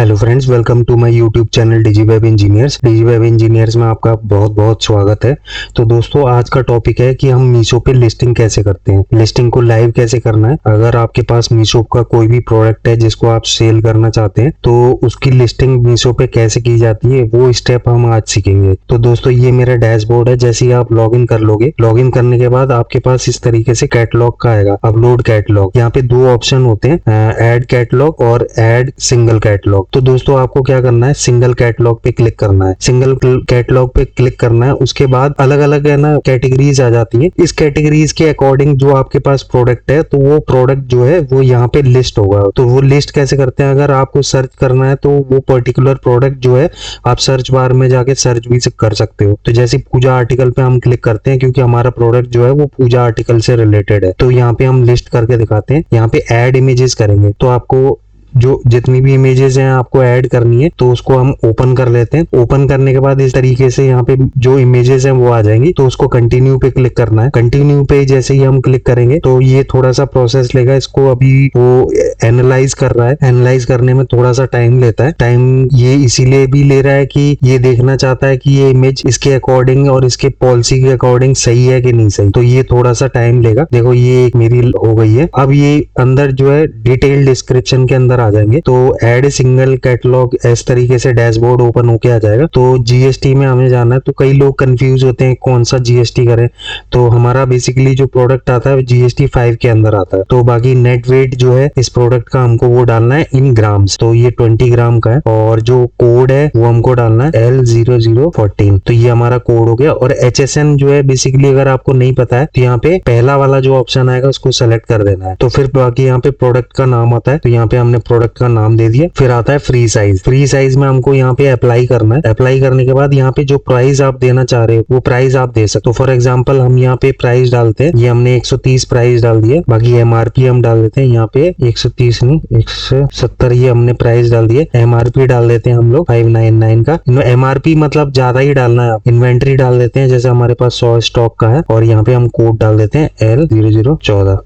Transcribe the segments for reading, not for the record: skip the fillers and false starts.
Hello friends, welcome to my YouTube channel Digiweb engineers. Digiweb engineers में आपका बहुत बहुत स्वागत है। तो दोस्तों, आज का टॉपिक है कि हम मीशो पे लिस्टिंग कैसे करते हैं, लिस्टिंग को लाइव कैसे करना है। अगर आपके पास मीशो का कोई भी प्रोडक्ट है जिसको आप सेल करना चाहते हैं तो उसकी लिस्टिंग मीशो पे कैसे की जाती है वो स्टेप हम आज सीखेंगे। तो दोस्तों, ये मेरा डैशबोर्ड है। जैसे ही आप लॉग इन कर लोगे, लॉग इन करने के बाद आपके पास इस तरीके से कैटलॉग का आएगा, अपलोड कैटलॉग। यहाँ पे दो ऑप्शन होते हैं, ऐड कैटलॉग और ऐड सिंगल कैटलॉग। तो दोस्तों, आपको क्या करना है, सिंगल कैटलॉग पे क्लिक करना है। सिंगल कैटलॉग पे क्लिक करना है, उसके बाद अलग अलग है ना कैटेगरीज आ जाती है। इस कैटेगरीज के अकॉर्डिंग जो आपके पास प्रोडक्ट है तो वो प्रोडक्ट जो है वो यहाँ पे लिस्ट होगा। तो वो लिस्ट कैसे करते हैं, अगर आपको सर्च करना है तो वो पर्टिकुलर प्रोडक्ट जो है आप सर्च बार में जाके सर्च भी कर सकते हो। तो जैसे पूजा आर्टिकल पे हम क्लिक करते हैं क्योंकि हमारा प्रोडक्ट जो है वो पूजा आर्टिकल से रिलेटेड है। तो यहाँ पे हम लिस्ट करके दिखाते हैं। यहाँ पे ऐड इमेजेस करेंगे तो आपको जो जितनी भी इमेजेस हैं आपको ऐड करनी है, तो उसको हम ओपन कर लेते हैं। ओपन करने के बाद इस तरीके से यहाँ पे जो इमेजेस हैं वो आ जाएंगी। तो उसको कंटिन्यू पे क्लिक करना है। कंटिन्यू पे जैसे ही हम क्लिक करेंगे तो ये थोड़ा सा प्रोसेस लेगा। इसको अभी वो एनालाइज कर रहा है। एनालाइज करने में थोड़ा सा टाइम लेता है। टाइम ये इसीलिए भी ले रहा है कि ये देखना चाहता है कि ये इमेज इसके अकॉर्डिंग और इसके पॉलिसी के अकॉर्डिंग सही है कि नहीं सही। तो ये थोड़ा सा टाइम लेगा। देखो, ये एक मेरी हो गई है। अब ये अंदर जो है डिटेल डिस्क्रिप्शन के अंदर आ जाएंगे। तो ऐड सिंगल कैटलॉग इस तरीके से डैशबोर्ड ओपन होके आ जाएगा। तो जीएसटी में हमें जाना है। तो कई लोग कंफ्यूज होते हैं कौन सा जीएसटी करें। तो हमारा बेसिकली जो प्रोडक्ट आता है जीएसटी 5 के अंदर आता है। तो बाकी नेट वेट जो है इस प्रोडक्ट का हमको वो डालना है इन ग्राम्स। तो ये 20 ग्राम का है और जो कोड है वो हमको डालना है L0014। तो ये हमारा कोड हो गया। और HSN जो है बेसिकली अगर आपको नहीं पता है तो यहाँ पे पहला वाला जो ऑप्शन आएगा उसको सेलेक्ट कर देना है। तो फिर बाकी यहाँ पे प्रोडक्ट का नाम आता है। तो यहाँ पे हमने प्रोडक्ट का नाम दे दिया। फिर आता है फ्री साइज। फ्री साइज में हमको यहाँ पे अप्लाई करना है। अप्लाई करने के बाद यहाँ पे जो प्राइस आप देना चाह रहे हो वो प्राइस आप दे सकते हो। फॉर एग्जांपल हम यहाँ पे प्राइस डालते हैं, ये हमने 130 प्राइस डाल दिया। बाकी एमआरपी हम डाल देते हैं यहाँ पे 130 नहीं 170 ये हमने प्राइस डाल दिए। एमआरपी डाल देते हैं हम लोग 599 का। एमआरपी मतलब ज्यादा ही डालना है। इन्वेंट्री डाल देते हैं जैसे हमारे पास 100 स्टॉक का है। और यहाँ पे हम कोड डाल देते हैं L0014।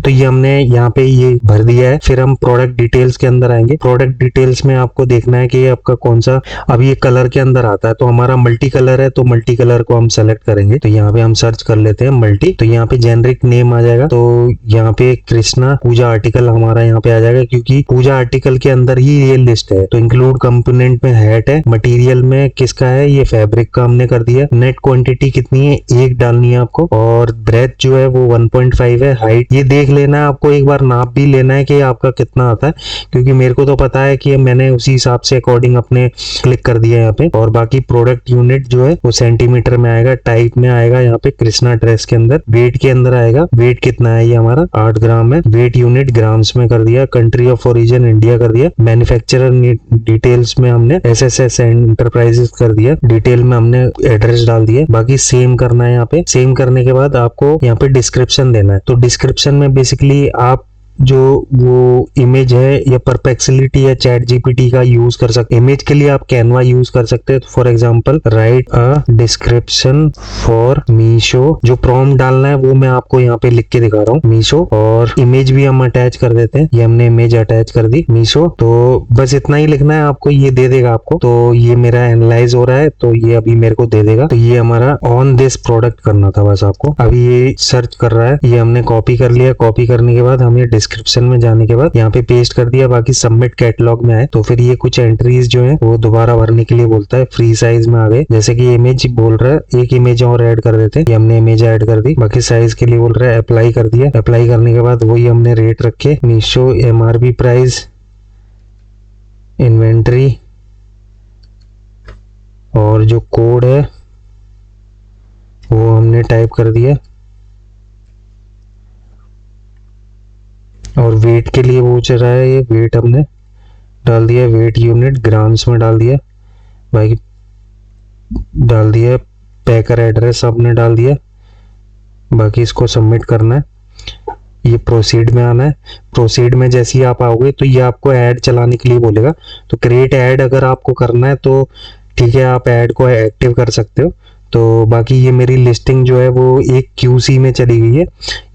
तो ये हमने यहाँ पे ये भर दिया है। फिर हम प्रोडक्ट डिटेल्स के अंदर आएंगे। प्रोडक्ट डिटेल्स में आपको देखना है कि आपका कौन सा, अब ये कलर के अंदर आता है। तो हमारा मल्टी कलर है तो मल्टी कलर को हम सेलेक्ट करेंगे। तो यहाँ पे हम सर्च कर लेते हैं मल्टी। तो यहाँ पे जेनरिक नेम आ जाएगा। तो यहाँ पे कृष्णा पूजा आर्टिकल हमारा यहाँ पे आ जाएगा क्योंकि पूजा आर्टिकल के अंदर ही ये लिस्ट है। तो इंक्लूड कंपोनेंट में हैट है। मटेरियल में किसका है, ये फैब्रिक का हमने कर दिया। नेट क्वांटिटी कितनी है, 1 डालनी है आपको। और ब्रेथ जो है वो 1.5 है। हाइट ये देख लेना है आपको, एक बार नाप भी लेना है कि आपका कितना आता है, क्योंकि मेरे को तो पता है कि मैंने उसी हिसाब से अकॉर्डिंग अपने क्लिक कर दिया यहाँ पे। और बाकी प्रोडक्ट यूनिट जो है वो सेंटीमीटर में आएगा। टाइप में आएगा यहाँ पे कृष्णा ड्रेस के अंदर। वेट के अंदर आएगा, वेट कितना है, ये हमारा 8 ग्राम है। वेट यूनिट ग्राम्स में कर दिया। कंट्री ऑफ ओरिजिन इंडिया कर दिया। मैन्युफैक्चरर डिटेल्स में हमने एसएसएस एंटरप्राइजेस कर दिया। डिटेल में हमने एड्रेस डाल दिया। बाकी सेम करना है यहाँ पे। सेम करने के बाद आपको यहाँ पे डिस्क्रिप्शन देना है। तो डिस्क्रिप्शन में बेसिकली आप जो वो इमेज है या परप्लेक्सिटी या चैट जीपीटी का यूज कर सकते। इमेज के लिए आप कैनवा यूज कर सकते हैं। For example right a description for Meesho. जो प्रॉम्प्ट डालना है वो मैं आपको यहाँ पे लिख के दिखा रहा हूँ, मीशो। और इमेज भी हम अटैच कर देते हैं। ये हमने इमेज अटैच कर दी, मीशो। तो बस इतना ही लिखना है आपको, ये दे देगा आपको। तो ये मेरा एनालाइज हो रहा है तो ये अभी मेरे को दे देगा। तो ये हमारा ऑन दिस प्रोडक्ट करना था बस आपको। अभी ये सर्च कर रहा है। ये हमने कॉपी कर लिया। कॉपी करने के बाद हमने डिस्क्रिप्शन में जाने के बाद यहाँ पे पेस्ट कर दिया। बाकी सबमिट कैटलॉग में आए तो फिर ये कुछ एंट्रीज जो है वो दोबारा भरने के लिए बोलता है। फ्री साइज में आ गए, जैसे कि इमेज बोल रहा है एक इमेज और ऐड कर देते हैं। ये हमने इमेज ऐड कर दी। बाकी साइज के लिए बोल रहा है अप्लाई कर दिया। अप्लाई करने के बाद वही हमने रेट रखे, मीशो एमआरपी प्राइस, इन्वेंट्री और जो कोड है वो हमने टाइप कर दिया। और वेट के लिए वो चल रहा है, ये वेट हमने डाल दिया। वेट यूनिट ग्राम्स में डाल दिया। बाकी डाल दिया। पैकर एड्रेस आपने डाल दिया। बाकी इसको सबमिट करना है। ये प्रोसीड में आना है। प्रोसीड में जैसे ही आप आओगे तो ये आपको ऐड चलाने के लिए बोलेगा। तो क्रिएट ऐड अगर आपको करना है तो ठीक है, आप ऐड को एक्टिव कर सकते हो। तो बाकी ये मेरी लिस्टिंग जो है वो एक QC में चली गई है।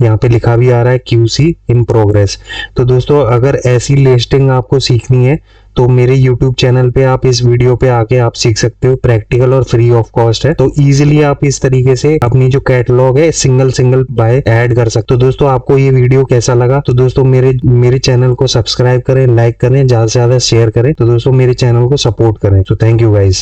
यहाँ पे लिखा भी आ रहा है QC इन प्रोग्रेस। तो दोस्तों, अगर ऐसी लिस्टिंग आपको सीखनी है तो मेरे यूट्यूब चैनल पे आप इस वीडियो पे आके आप सीख सकते हो, प्रैक्टिकल और फ्री ऑफ कॉस्ट है। तो इजीली आप इस तरीके से अपनी जो कैटलॉग है सिंगल बाय ऐड कर सकते हो। दोस्तों आपको ये वीडियो कैसा लगा? तो दोस्तों मेरे चैनल को सब्सक्राइब करें, लाइक करें, ज्यादा से ज्यादा शेयर करें। तो दोस्तों मेरे चैनल को सपोर्ट करें। तो थैंक यू गाइस।